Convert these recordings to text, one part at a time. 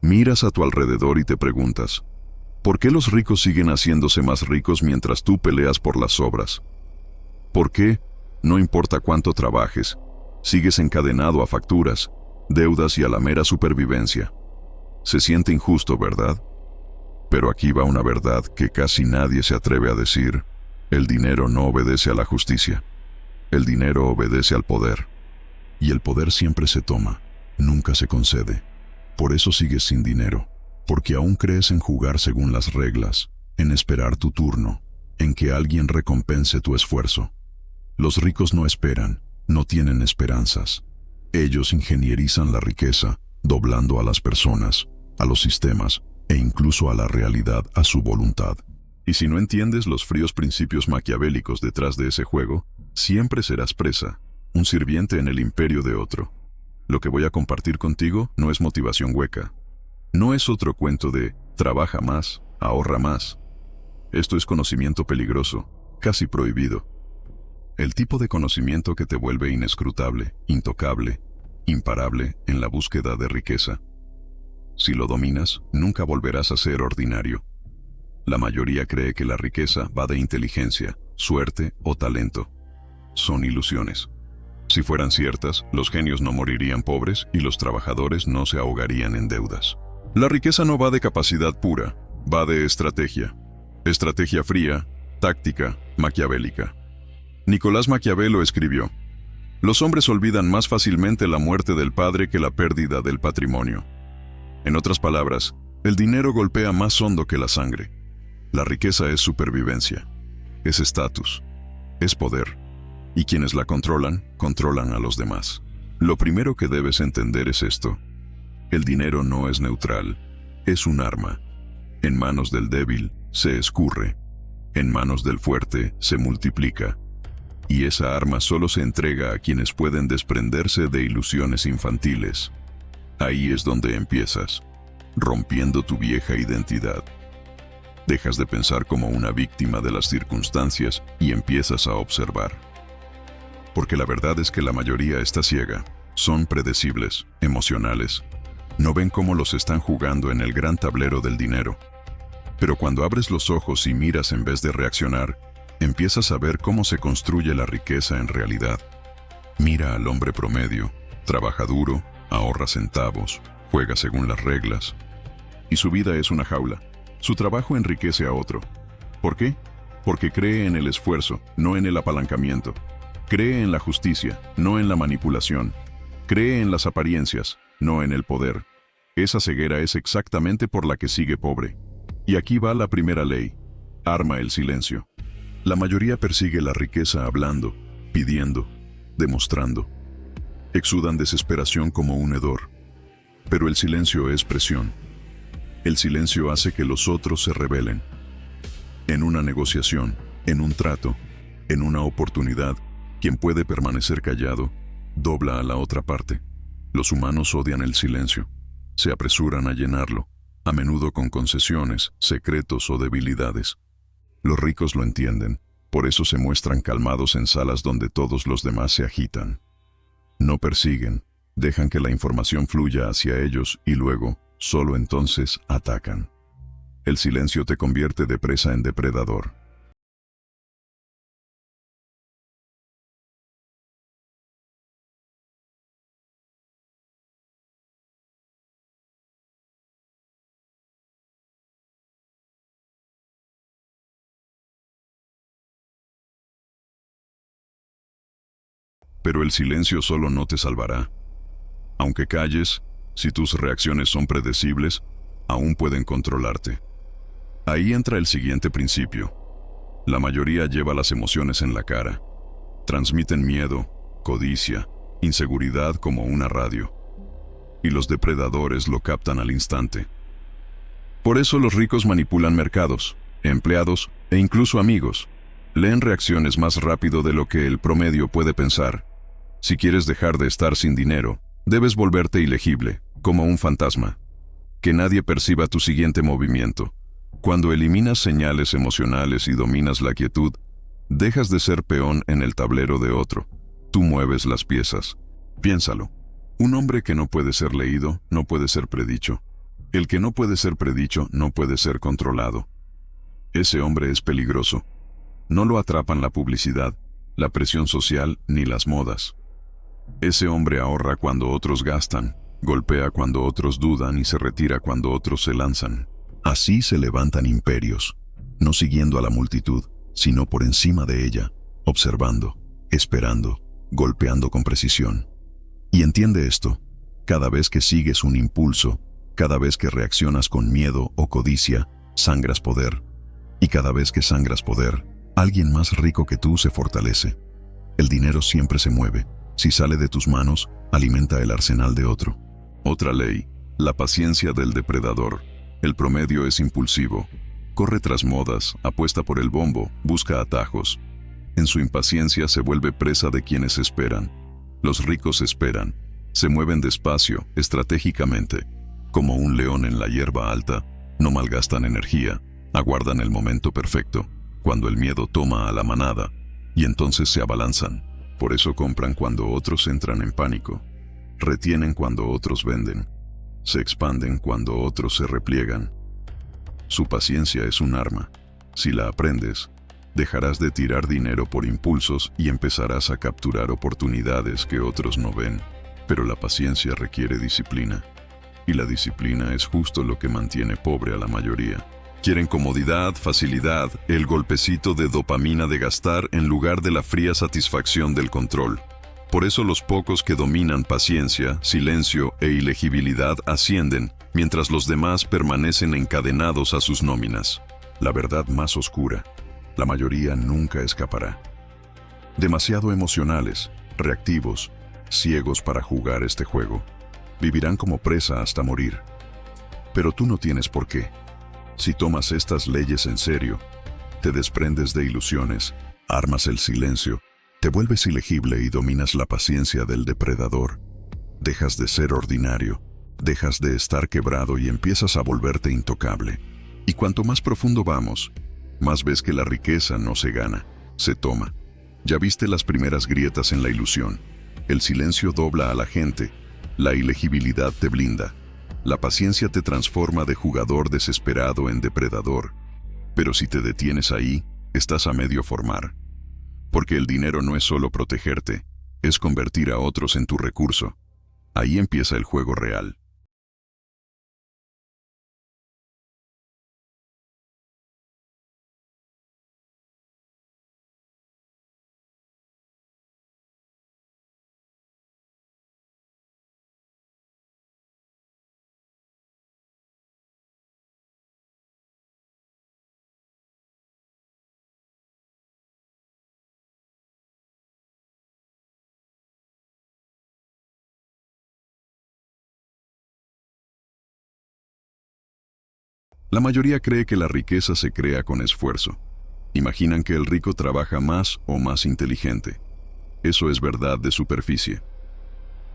Miras a tu alrededor y te preguntas, ¿por qué los ricos siguen haciéndose más ricos mientras tú peleas por las sobras? ¿Por qué, no importa cuánto trabajes, sigues encadenado a facturas, deudas y a la mera supervivencia? Se siente injusto, ¿verdad? Pero aquí va una verdad que casi nadie se atreve a decir: el dinero no obedece a la justicia. El dinero obedece al poder. Y el poder siempre se toma, nunca se concede. Por eso sigues sin dinero, porque aún crees en jugar según las reglas, en esperar tu turno, en que alguien recompense tu esfuerzo. Los ricos no esperan, no tienen esperanzas. Ellos ingenierizan la riqueza, doblando a las personas, a los sistemas e incluso a la realidad a su voluntad. Y si no entiendes los fríos principios maquiavélicos detrás de ese juego, siempre serás presa, un sirviente en el imperio de otro. Lo que voy a compartir contigo no es motivación hueca. No es otro cuento de trabaja más, ahorra más. Esto es conocimiento peligroso, casi prohibido. El tipo de conocimiento que te vuelve inescrutable, intocable, imparable en la búsqueda de riqueza. Si lo dominas, nunca volverás a ser ordinario. La mayoría cree que la riqueza va de inteligencia, suerte o talento. Son ilusiones. Si fueran ciertas, los genios no morirían pobres y los trabajadores no se ahogarían en deudas. La riqueza no va de capacidad pura, va de estrategia. Estrategia fría, táctica, maquiavélica. Nicolás Maquiavelo escribió: los hombres olvidan más fácilmente la muerte del padre que la pérdida del patrimonio. En otras palabras, el dinero golpea más hondo que la sangre. La riqueza es supervivencia, es estatus, es poder. Y quienes la controlan, controlan a los demás. Lo primero que debes entender es esto: el dinero no es neutral, es un arma. En manos del débil se escurre, en manos del fuerte se multiplica. Y esa arma solo se entrega a quienes pueden desprenderse de ilusiones infantiles. Ahí es donde empiezas, rompiendo tu vieja identidad. Dejas de pensar como una víctima de las circunstancias y empiezas a observar. Porque la verdad es que la mayoría está ciega, son predecibles, emocionales. No ven cómo los están jugando en el gran tablero del dinero. Pero cuando abres los ojos y miras en vez de reaccionar, empiezas a ver cómo se construye la riqueza en realidad. Mira al hombre promedio, trabaja duro, ahorra centavos, juega según las reglas. Y su vida es una jaula. Su trabajo enriquece a otro. ¿Por qué? Porque cree en el esfuerzo, no en el apalancamiento. Cree en la justicia, no en la manipulación. Cree en las apariencias, no en el poder. Esa ceguera es exactamente por la que sigue pobre. Y aquí va la primera ley: arma el silencio. La mayoría persigue la riqueza hablando, pidiendo, demostrando. Exudan desesperación como un hedor. Pero el silencio es presión. El silencio hace que los otros se rebelen. En una negociación, en un trato, en una oportunidad, quien puede permanecer callado, dobla a la otra parte. Los humanos odian el silencio. Se apresuran a llenarlo, a menudo con concesiones, secretos o debilidades. Los ricos lo entienden, por eso se muestran calmados en salas donde todos los demás se agitan. No persiguen, dejan que la información fluya hacia ellos y luego, solo entonces, atacan. El silencio te convierte de presa en depredador. Pero el silencio solo no te salvará. Aunque calles, si tus reacciones son predecibles, aún pueden controlarte. Ahí entra el siguiente principio. La mayoría lleva las emociones en la cara. Transmiten miedo, codicia, inseguridad como una radio. Y los depredadores lo captan al instante. Por eso los ricos manipulan mercados, empleados e incluso amigos. Leen reacciones más rápido de lo que el promedio puede pensar. Si quieres dejar de estar sin dinero, debes volverte ilegible, como un fantasma. Que nadie perciba tu siguiente movimiento. Cuando eliminas señales emocionales y dominas la quietud, dejas de ser peón en el tablero de otro. Tú mueves las piezas. Piénsalo. Un hombre que no puede ser leído, no puede ser predicho. El que no puede ser predicho no puede ser controlado. Ese hombre es peligroso. No lo atrapan la publicidad, la presión social ni las modas. Ese hombre ahorra cuando otros gastan, golpea cuando otros dudan y se retira cuando otros se lanzan. Así se levantan imperios, no siguiendo a la multitud, sino por encima de ella, observando, esperando, golpeando con precisión. Y entiende esto: cada vez que sigues un impulso, cada vez que reaccionas con miedo o codicia, sangras poder. Y cada vez que sangras poder, alguien más rico que tú se fortalece. El dinero siempre se mueve. Si sale de tus manos, alimenta el arsenal de otro. Otra ley: la paciencia del depredador. El promedio es impulsivo. Corre tras modas, apuesta por el bombo, busca atajos. En su impaciencia se vuelve presa de quienes esperan. Los ricos esperan. Se mueven despacio, estratégicamente. Como un león en la hierba alta, no malgastan energía. Aguardan el momento perfecto, cuando el miedo toma a la manada, y entonces se abalanzan. Por eso compran cuando otros entran en pánico. Retienen cuando otros venden. Se expanden cuando otros se repliegan. Su paciencia es un arma. Si la aprendes, dejarás de tirar dinero por impulsos y empezarás a capturar oportunidades que otros no ven. Pero la paciencia requiere disciplina. Y la disciplina es justo lo que mantiene pobre a la mayoría. Quieren comodidad, facilidad, el golpecito de dopamina de gastar en lugar de la fría satisfacción del control. Por eso los pocos que dominan paciencia, silencio e ilegibilidad ascienden, mientras los demás permanecen encadenados a sus nóminas. La verdad más oscura: la mayoría nunca escapará. Demasiado emocionales, reactivos, ciegos para jugar este juego. Vivirán como presa hasta morir. Pero tú no tienes por qué. Si tomas estas leyes en serio, te desprendes de ilusiones, armas el silencio, te vuelves ilegible y dominas la paciencia del depredador. Dejas de ser ordinario, dejas de estar quebrado y empiezas a volverte intocable. Y cuanto más profundo vamos, más ves que la riqueza no se gana, se toma. Ya viste las primeras grietas en la ilusión. El silencio dobla a la gente, la ilegibilidad te blinda. La paciencia te transforma de jugador desesperado en depredador. Pero si te detienes ahí, estás a medio formar. Porque el dinero no es solo protegerte, es convertir a otros en tu recurso. Ahí empieza el juego real. La mayoría cree que la riqueza se crea con esfuerzo. Imaginan que el rico trabaja más o más inteligente. Eso es verdad de superficie.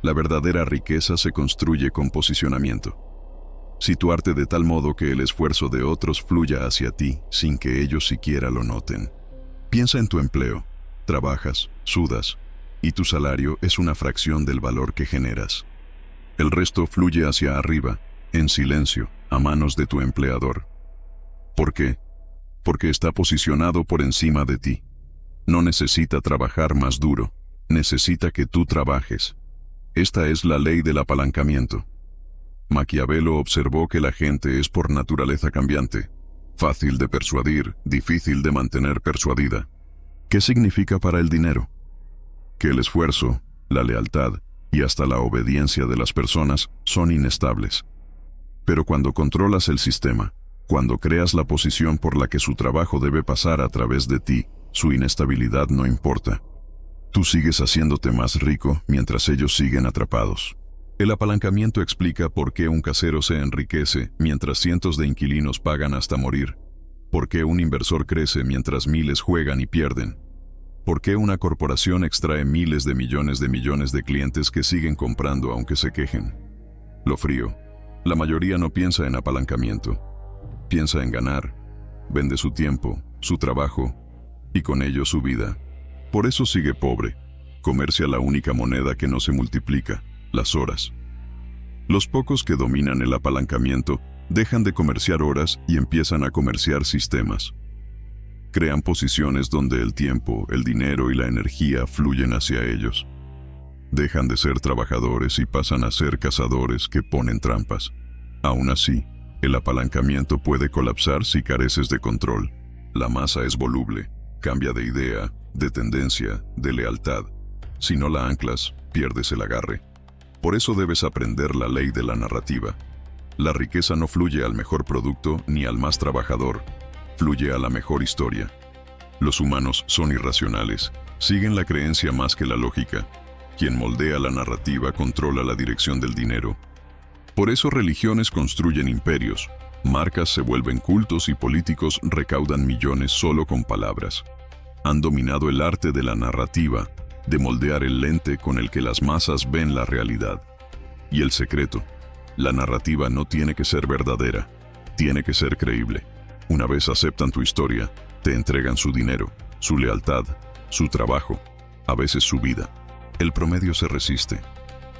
La verdadera riqueza se construye con posicionamiento. Situarte de tal modo que el esfuerzo de otros fluya hacia ti sin que ellos siquiera lo noten. Piensa en tu empleo. Trabajas, sudas, y tu salario es una fracción del valor que generas. El resto fluye hacia arriba, en silencio, a manos de tu empleador. ¿Por qué? Porque está posicionado por encima de ti. No necesita trabajar más duro, necesita que tú trabajes. Esta es la ley del apalancamiento. Maquiavelo observó que la gente es por naturaleza cambiante, fácil de persuadir, difícil de mantener persuadida. ¿Qué significa para el dinero? Que el esfuerzo, la lealtad y hasta la obediencia de las personas son inestables. Pero cuando controlas el sistema, cuando creas la posición por la que su trabajo debe pasar a través de ti, su inestabilidad no importa. Tú sigues haciéndote más rico mientras ellos siguen atrapados. El apalancamiento explica por qué un casero se enriquece mientras cientos de inquilinos pagan hasta morir, por qué un inversor crece mientras miles juegan y pierden, por qué una corporación extrae miles de millones de clientes que siguen comprando aunque se quejen. Lo frío: la mayoría no piensa en apalancamiento, piensa en ganar, vende su tiempo, su trabajo y con ello su vida. Por eso sigue pobre, comercia la única moneda que no se multiplica, las horas. Los pocos que dominan el apalancamiento dejan de comerciar horas y empiezan a comerciar sistemas. Crean posiciones donde el tiempo, el dinero y la energía fluyen hacia ellos. Dejan de ser trabajadores y pasan a ser cazadores que ponen trampas. Aún así, el apalancamiento puede colapsar si careces de control. La masa es voluble, cambia de idea, de tendencia, de lealtad. Si no la anclas, pierdes el agarre. Por eso debes aprender la ley de la narrativa. La riqueza no fluye al mejor producto ni al más trabajador, fluye a la mejor historia. Los humanos son irracionales, siguen la creencia más que la lógica. Quien moldea la narrativa controla la dirección del dinero. Por eso religiones construyen imperios, marcas se vuelven cultos y políticos recaudan millones solo con palabras. Han dominado el arte de la narrativa, de moldear el lente con el que las masas ven la realidad. Y el secreto, la narrativa no tiene que ser verdadera, tiene que ser creíble. Una vez aceptan tu historia, te entregan su dinero, su lealtad, su trabajo, a veces su vida. El promedio se resiste,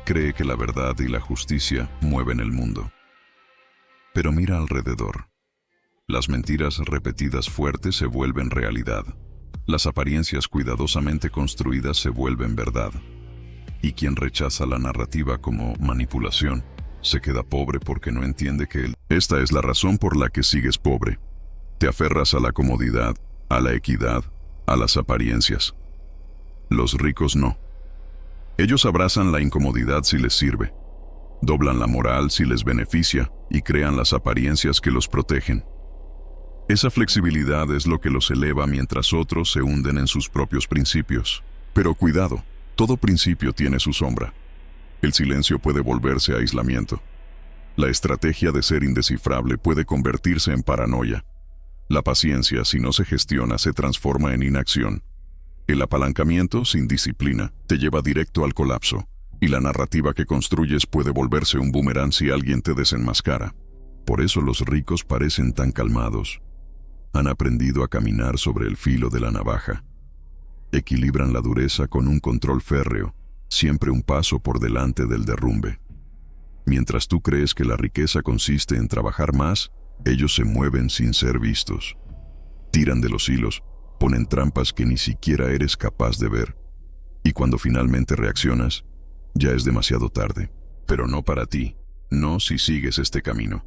cree que la verdad y la justicia mueven el mundo. Pero mira alrededor. Las mentiras repetidas fuertes se vuelven realidad. Las apariencias cuidadosamente construidas se vuelven verdad. Y quien rechaza la narrativa como manipulación, se queda pobre porque no entiende que esta es la razón por la que sigues pobre. Te aferras a la comodidad, a la equidad, a las apariencias. Los ricos no. Ellos abrazan la incomodidad si les sirve, doblan la moral si les beneficia y crean las apariencias que los protegen. Esa flexibilidad es lo que los eleva mientras otros se hunden en sus propios principios. Pero cuidado, todo principio tiene su sombra. El silencio puede volverse aislamiento. La estrategia de ser indescifrable puede convertirse en paranoia. La paciencia, si no se gestiona, se transforma en inacción. El apalancamiento, sin disciplina, te lleva directo al colapso, y la narrativa que construyes puede volverse un boomerang si alguien te desenmascara. Por eso los ricos parecen tan calmados. Han aprendido a caminar sobre el filo de la navaja. Equilibran la dureza con un control férreo, siempre un paso por delante del derrumbe. Mientras tú crees que la riqueza consiste en trabajar más, ellos se mueven sin ser vistos. Tiran de los hilos, ponen trampas que ni siquiera eres capaz de ver. Y cuando finalmente reaccionas, ya es demasiado tarde. Pero no para ti, no si sigues este camino.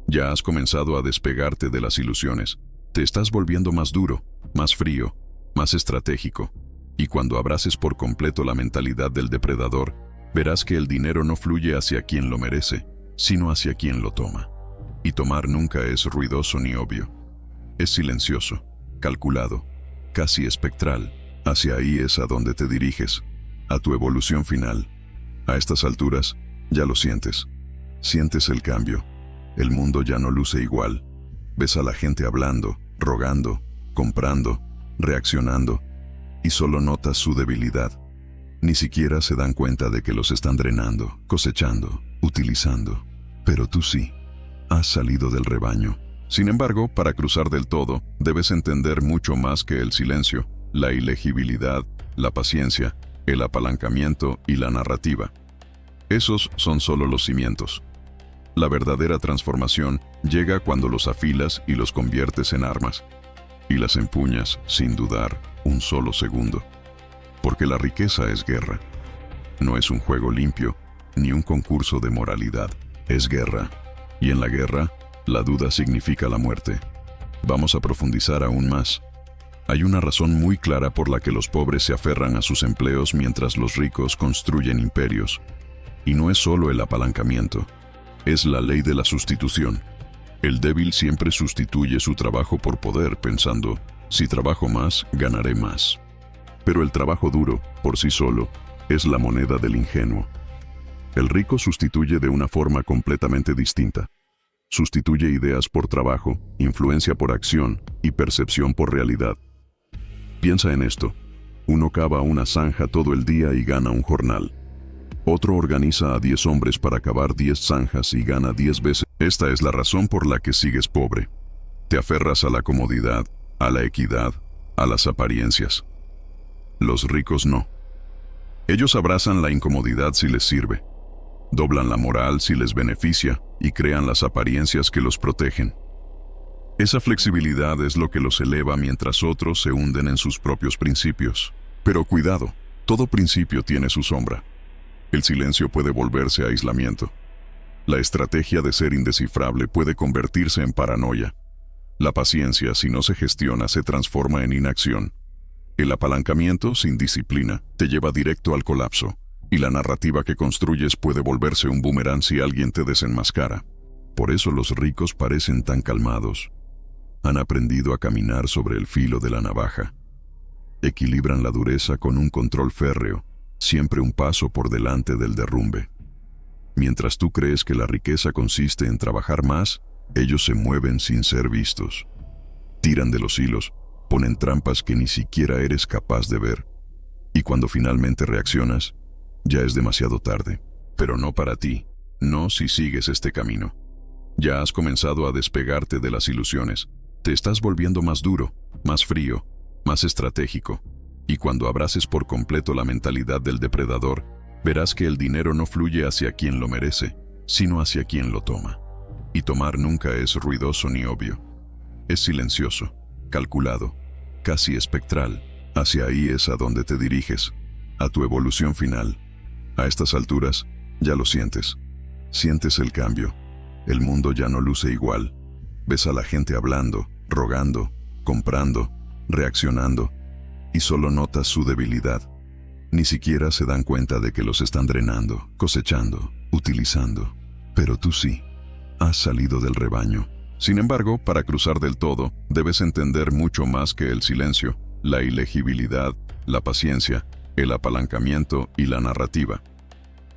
Ya has comenzado a despegarte de las ilusiones. Te estás volviendo más duro, más frío, más estratégico. Y cuando abraces por completo la mentalidad del depredador, verás que el dinero no fluye hacia quien lo merece, sino hacia quien lo toma. Y tomar nunca es ruidoso ni obvio. Es silencioso, calculado, casi espectral. Hacia ahí es a donde te diriges, a tu evolución final. A estas alturas, ya lo sientes. Sientes el cambio. El mundo ya no luce igual. Ves a la gente hablando, rogando, comprando, reaccionando, y solo notas su debilidad. Ni siquiera se dan cuenta de que los están drenando, cosechando, utilizando. Pero tú sí, has salido del rebaño. Sin embargo, para cruzar del todo, debes entender mucho más que el silencio, la ilegibilidad, la paciencia, el apalancamiento y la narrativa. Esos son solo los cimientos. La verdadera transformación llega cuando los afilas y los conviertes en armas, y las empuñas sin dudar un solo segundo. Porque la riqueza es guerra. No es un juego limpio, ni un concurso de moralidad. Es guerra. Y en la guerra, la duda significa la muerte. Vamos a profundizar aún más. Hay una razón muy clara por la que los pobres se aferran a sus empleos mientras los ricos construyen imperios. Y no es solo el apalancamiento. Es la ley de la sustitución. El débil siempre sustituye su trabajo por poder, pensando, si trabajo más, ganaré más. Pero el trabajo duro, por sí solo, es la moneda del ingenuo. El rico sustituye de una forma completamente distinta. Sustituye ideas por trabajo, influencia por acción y percepción por realidad. Piensa en esto. Uno cava una zanja todo el día y gana un jornal. Otro organiza a 10 hombres para cavar 10 zanjas y gana 10 veces. Esta es la razón por la que sigues pobre. Te aferras a la comodidad, a la equidad, a las apariencias. Los ricos no. Ellos abrazan la incomodidad si les sirve. Doblan la moral si les beneficia y crean las apariencias que los protegen. Esa flexibilidad es lo que los eleva mientras otros se hunden en sus propios principios. Pero cuidado, todo principio tiene su sombra. El silencio puede volverse aislamiento. La estrategia de ser indescifrable puede convertirse en paranoia. La paciencia, si no se gestiona, se transforma en inacción. El apalancamiento, sin disciplina, te lleva directo al colapso, y la narrativa que construyes puede volverse un boomerang si alguien te desenmascara. Por eso los ricos parecen tan calmados. Han aprendido a caminar sobre el filo de la navaja. Equilibran la dureza con un control férreo, siempre un paso por delante del derrumbe. Mientras tú crees que la riqueza consiste en trabajar más, ellos se mueven sin ser vistos. Tiran de los hilos, ponen trampas que ni siquiera eres capaz de ver. Y cuando finalmente reaccionas, ya es demasiado tarde. Pero no para ti, no si sigues este camino. Ya has comenzado a despegarte de las ilusiones. Te estás volviendo más duro, más frío, más estratégico. Y cuando abraces por completo la mentalidad del depredador, verás que el dinero no fluye hacia quien lo merece, sino hacia quien lo toma. Y tomar nunca es ruidoso ni obvio. Es silencioso, calculado, casi espectral. Hacia ahí es a donde te diriges, a tu evolución final. A estas alturas, ya lo sientes. Sientes el cambio. El mundo ya no luce igual. Ves a la gente hablando, rogando, comprando, reaccionando, y solo notas su debilidad. Ni siquiera se dan cuenta de que los están drenando, cosechando, utilizando. Pero tú sí, has salido del rebaño. Sin embargo, para cruzar del todo, debes entender mucho más que el silencio, la ilegibilidad, la paciencia, el apalancamiento y la narrativa.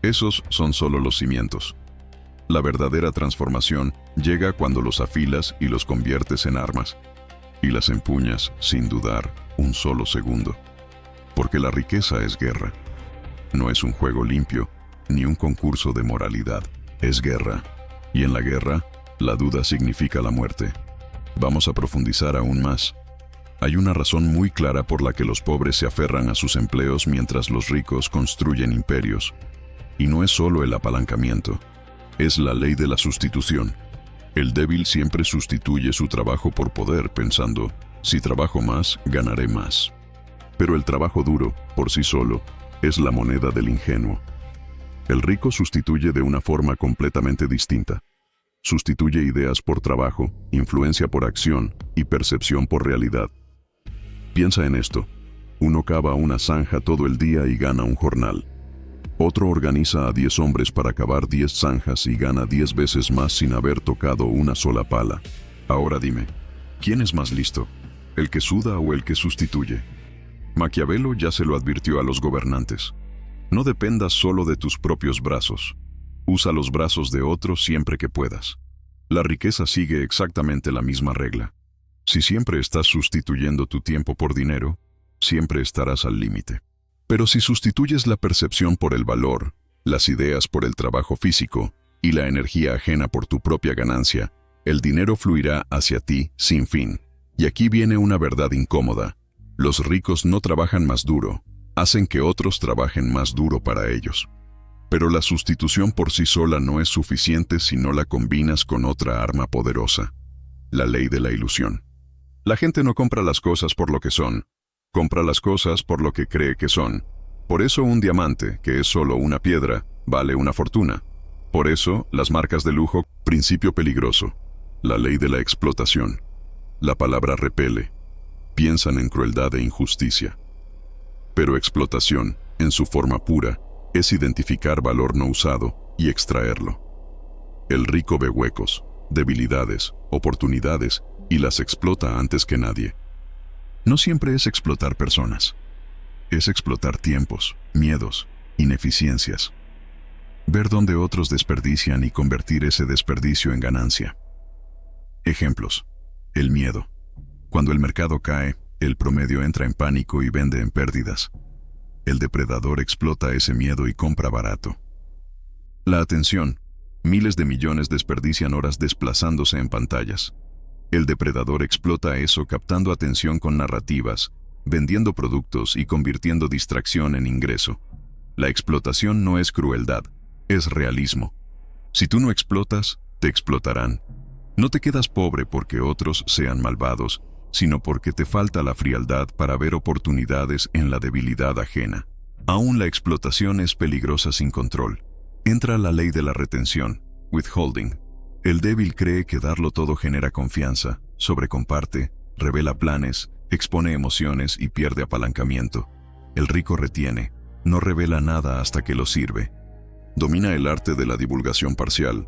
Esos son solo los cimientos. La verdadera transformación llega cuando los afilas y los conviertes en armas, y las empuñas sin dudar un solo segundo. Porque la riqueza es guerra. No es un juego limpio, ni un concurso de moralidad. Es guerra. Y en la guerra, la duda significa la muerte. Vamos a profundizar aún más. Hay una razón muy clara por la que los pobres se aferran a sus empleos mientras los ricos construyen imperios. Y no es solo el apalancamiento. Es la ley de la sustitución. El débil siempre sustituye su trabajo por poder, pensando, si trabajo más, ganaré más. Pero el trabajo duro, por sí solo, es la moneda del ingenuo. El rico sustituye de una forma completamente distinta. Sustituye ideas por trabajo, influencia por acción y percepción por realidad. Piensa en esto. Uno cava una zanja todo el día y gana un jornal. Otro organiza a 10 hombres para cavar 10 zanjas y gana 10 veces más sin haber tocado una sola pala. Ahora dime, ¿quién es más listo? ¿El que suda o el que sustituye? Maquiavelo ya se lo advirtió a los gobernantes. No dependas solo de tus propios brazos. Usa los brazos de otros siempre que puedas. La riqueza sigue exactamente la misma regla. Si siempre estás sustituyendo tu tiempo por dinero, siempre estarás al límite. Pero si sustituyes la percepción por el valor, las ideas por el trabajo físico y la energía ajena por tu propia ganancia, el dinero fluirá hacia ti sin fin. Y aquí viene una verdad incómoda. Los ricos no trabajan más duro, hacen que otros trabajen más duro para ellos. Pero la sustitución por sí sola no es suficiente si no la combinas con otra arma poderosa: la ley de la ilusión. La gente no compra las cosas por lo que son, compra las cosas por lo que cree que son. Por eso un diamante, que es solo una piedra, vale una fortuna. Por eso las marcas de lujo, principio peligroso. La ley de la explotación. La palabra repele. Piensan en crueldad e injusticia. Pero explotación, en su forma pura, es identificar valor no usado y extraerlo. El rico ve huecos, debilidades, oportunidades y las explota antes que nadie. No siempre es explotar personas. Es explotar tiempos, miedos, ineficiencias. Ver dónde otros desperdician y convertir ese desperdicio en ganancia. Ejemplos. El miedo. Cuando el mercado cae, el promedio entra en pánico y vende en pérdidas. El depredador explota ese miedo y compra barato. La atención. Miles de millones desperdician horas desplazándose en pantallas. El depredador explota eso captando atención con narrativas, vendiendo productos y convirtiendo distracción en ingreso. La explotación no es crueldad, es realismo. Si tú no explotas, te explotarán. No te quedas pobre porque otros sean malvados, sino porque te falta la frialdad para ver oportunidades en la debilidad ajena. Aún la explotación es peligrosa sin control. Entra la ley de la retención, withholding. El débil cree que darlo todo genera confianza, sobrecomparte, revela planes, expone emociones y pierde apalancamiento. El rico retiene, no revela nada hasta que lo sirve. Domina el arte de la divulgación parcial.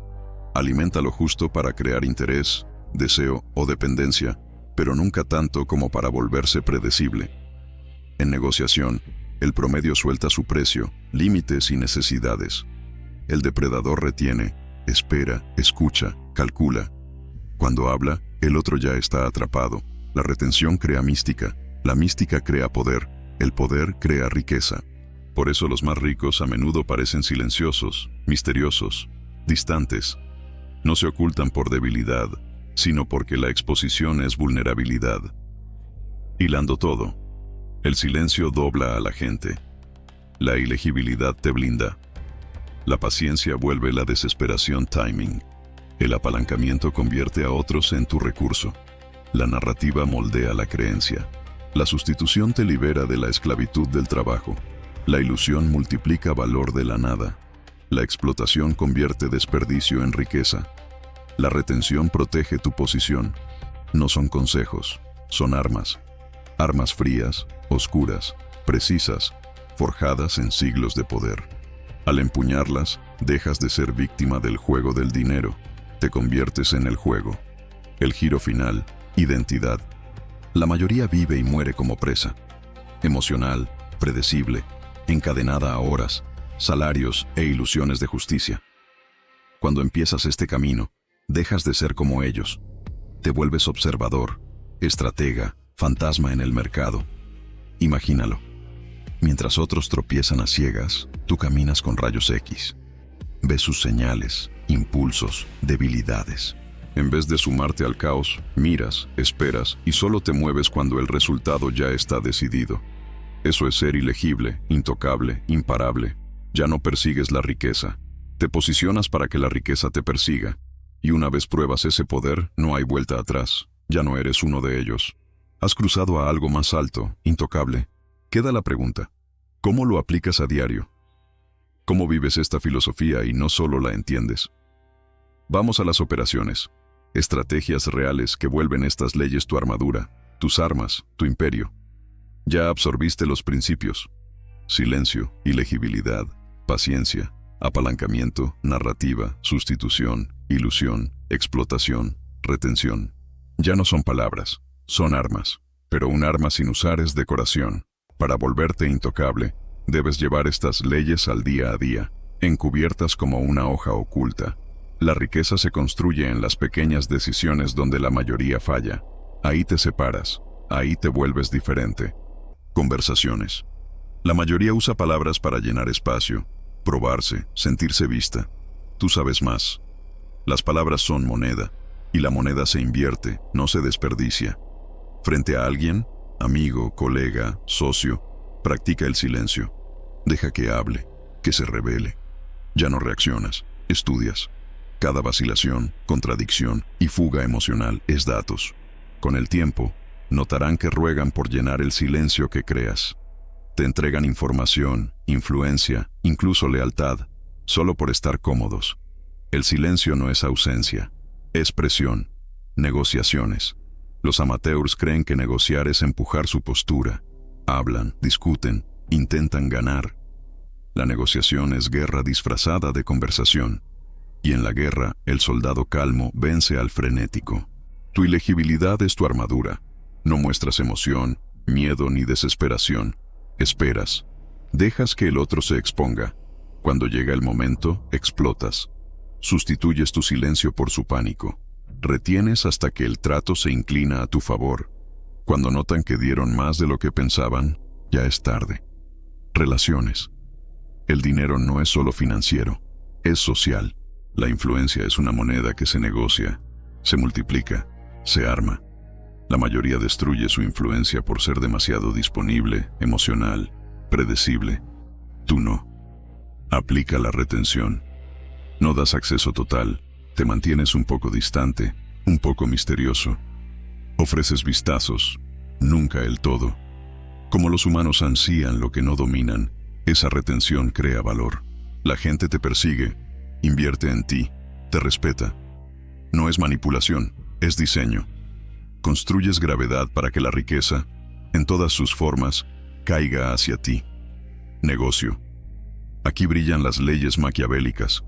Alimenta lo justo para crear interés, deseo o dependencia, pero nunca tanto como para volverse predecible. En negociación, el promedio suelta su precio, límites y necesidades. El depredador retiene, espera, escucha, calcula. Cuando habla, el otro ya está atrapado. La retención crea mística, la mística crea poder, el poder crea riqueza. Por eso los más ricos a menudo parecen silenciosos, misteriosos, distantes. No se ocultan por debilidad, sino porque la exposición es vulnerabilidad. Hilando todo, el silencio dobla a la gente. La ilegibilidad te blinda. La paciencia vuelve la desesperación timing. El apalancamiento convierte a otros en tu recurso. La narrativa moldea la creencia. La sustitución te libera de la esclavitud del trabajo. La ilusión multiplica valor de la nada. La explotación convierte desperdicio en riqueza. La retención protege tu posición. No son consejos, son armas. Armas frías, oscuras, precisas, forjadas en siglos de poder. Al empuñarlas, dejas de ser víctima del juego del dinero. Te conviertes en el juego. El giro final, identidad. La mayoría vive y muere como presa. Emocional, predecible, encadenada a horas, salarios e ilusiones de justicia. Cuando empiezas este camino, dejas de ser como ellos. Te vuelves observador, estratega, fantasma en el mercado. Imagínalo. Mientras otros tropiezan a ciegas, tú caminas con rayos X. Ves sus señales, impulsos, debilidades. En vez de sumarte al caos, miras, esperas y solo te mueves cuando el resultado ya está decidido. Eso es ser ilegible, intocable, imparable. Ya no persigues la riqueza. Te posicionas para que la riqueza te persiga. Y una vez pruebas ese poder, no hay vuelta atrás. Ya no eres uno de ellos. Has cruzado a algo más alto, intocable. Queda la pregunta, ¿cómo lo aplicas a diario? ¿Cómo vives esta filosofía y no solo la entiendes? Vamos a las operaciones. Estrategias reales que vuelven estas leyes tu armadura, tus armas, tu imperio. Ya absorbiste los principios. Silencio, ilegibilidad, paciencia, apalancamiento, narrativa, sustitución, ilusión, explotación, retención. Ya no son palabras, son armas. Pero un arma sin usar es decoración. Para volverte intocable, debes llevar estas leyes al día a día, encubiertas como una hoja oculta. La riqueza se construye en las pequeñas decisiones donde la mayoría falla. Ahí te separas, ahí te vuelves diferente. Conversaciones. La mayoría usa palabras para llenar espacio, probarse, sentirse vista. Tú sabes más. Las palabras son moneda, y la moneda se invierte, no se desperdicia. Frente a alguien, amigo, colega, socio, practica el silencio. Deja que hable, que se revele. Ya no reaccionas, estudias. Cada vacilación, contradicción y fuga emocional es datos. Con el tiempo, notarán que ruegan por llenar el silencio que creas. Te entregan información, influencia, incluso lealtad, solo por estar cómodos. El silencio no es ausencia, es presión, negociaciones. Los amateurs creen que negociar es empujar su postura. Hablan, discuten, intentan ganar. La negociación es guerra disfrazada de conversación. Y en la guerra, el soldado calmo vence al frenético. Tu ilegibilidad es tu armadura. No muestras emoción, miedo ni desesperación. Esperas. Dejas que el otro se exponga. Cuando llega el momento, explotas. Sustituyes tu silencio por su pánico. Retienes hasta que el trato se inclina a tu favor. Cuando notan que dieron más de lo que pensaban, ya es tarde. Relaciones. El dinero no es solo financiero, es social. La influencia es una moneda que se negocia, se multiplica, se arma. La mayoría destruye su influencia por ser demasiado disponible, emocional, predecible. Tú no. Aplica la retención. No das acceso total, te mantienes un poco distante, un poco misterioso. Ofreces vistazos, nunca el todo. Como los humanos ansían lo que no dominan, esa retención crea valor. La gente te persigue, invierte en ti, te respeta. No es manipulación, es diseño. Construyes gravedad para que la riqueza, en todas sus formas, caiga hacia ti. Negocio. Aquí brillan las leyes maquiavélicas.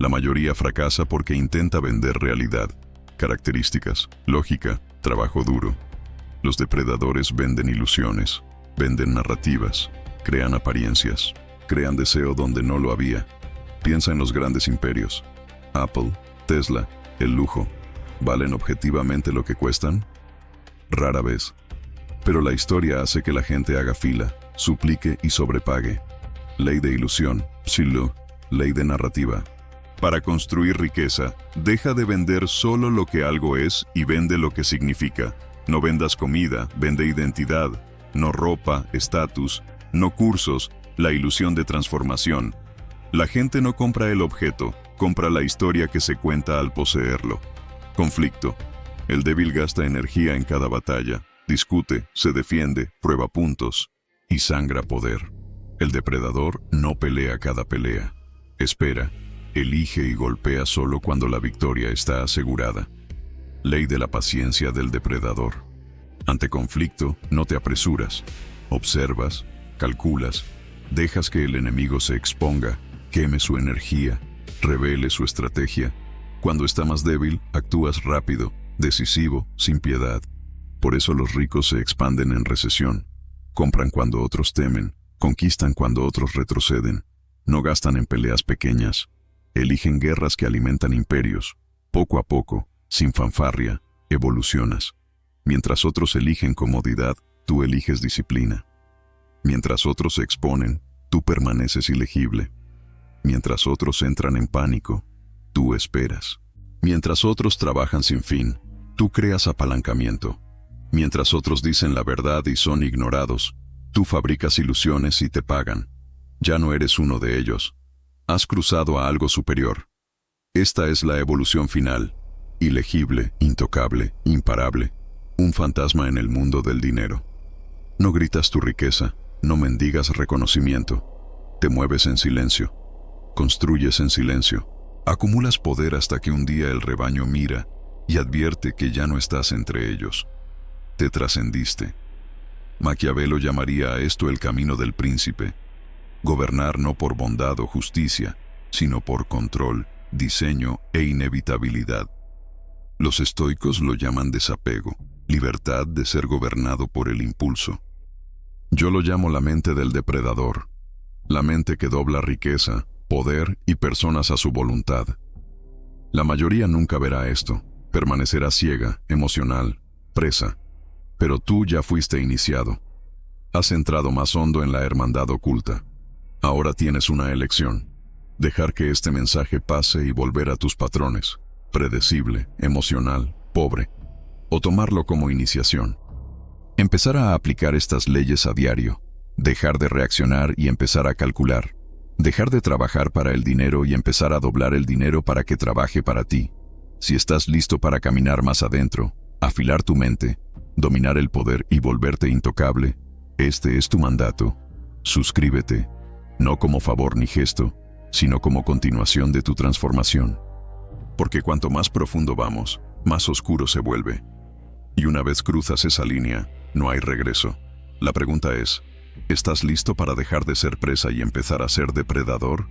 La mayoría fracasa porque intenta vender realidad, características, lógica, trabajo duro. Los depredadores venden ilusiones, venden narrativas, crean apariencias, crean deseo donde no lo había. Piensa en los grandes imperios. Apple, Tesla, el lujo. ¿Valen objetivamente lo que cuestan? Rara vez. Pero la historia hace que la gente haga fila, suplique y sobrepague. Ley de ilusión, psilo, ley de narrativa. Para construir riqueza, deja de vender solo lo que algo es y vende lo que significa. No vendas comida, vende identidad. No ropa, estatus, no cursos, la ilusión de transformación. La gente no compra el objeto, compra la historia que se cuenta al poseerlo. Conflicto. El débil gasta energía en cada batalla, discute, se defiende, prueba puntos y sangra poder. El depredador no pelea cada pelea. Espera, elige y golpea solo cuando la victoria está asegurada. Ley de la paciencia del depredador. Ante conflicto, no te apresuras. Observas, calculas, dejas que el enemigo se exponga, queme su energía, revele su estrategia. Cuando está más débil, actúas rápido, decisivo, sin piedad. Por eso los ricos se expanden en recesión. Compran cuando otros temen, conquistan cuando otros retroceden. No gastan en peleas pequeñas. Eligen guerras que alimentan imperios. Poco a poco, sin fanfarria, evolucionas. Mientras otros eligen comodidad, tú eliges disciplina. Mientras otros se exponen, tú permaneces ilegible. Mientras otros entran en pánico, tú esperas. Mientras otros trabajan sin fin, tú creas apalancamiento. Mientras otros dicen la verdad y son ignorados, tú fabricas ilusiones y te pagan. Ya no eres uno de ellos. Has cruzado a algo superior. Esta es la evolución final. Ilegible, intocable, imparable. Un fantasma en el mundo del dinero. No gritas tu riqueza, no mendigas reconocimiento. Te mueves en silencio. Construyes en silencio. Acumulas poder hasta que un día el rebaño mira y advierte que ya no estás entre ellos. Te trascendiste. Maquiavelo llamaría a esto el camino del príncipe. Gobernar no por bondad o justicia, sino por control, diseño e inevitabilidad. Los estoicos lo llaman desapego, libertad de ser gobernado por el impulso. Yo lo llamo la mente del depredador, la mente que dobla riqueza, poder y personas a su voluntad. La mayoría nunca verá esto, permanecerá ciega, emocional, presa. Pero tú ya fuiste iniciado. Has entrado más hondo en la hermandad oculta. Ahora tienes una elección. Dejar que este mensaje pase y volver a tus patrones, predecible, emocional, pobre, o tomarlo como iniciación. Empezar a aplicar estas leyes a diario, dejar de reaccionar y empezar a calcular, dejar de trabajar para el dinero y empezar a doblar el dinero para que trabaje para ti. Si estás listo para caminar más adentro, afilar tu mente, dominar el poder y volverte intocable, este es tu mandato. Suscríbete, no como favor ni gesto, sino como continuación de tu transformación. Porque cuanto más profundo vamos, más oscuro se vuelve. Y una vez cruzas esa línea, no hay regreso. La pregunta es, ¿estás listo para dejar de ser presa y empezar a ser depredador?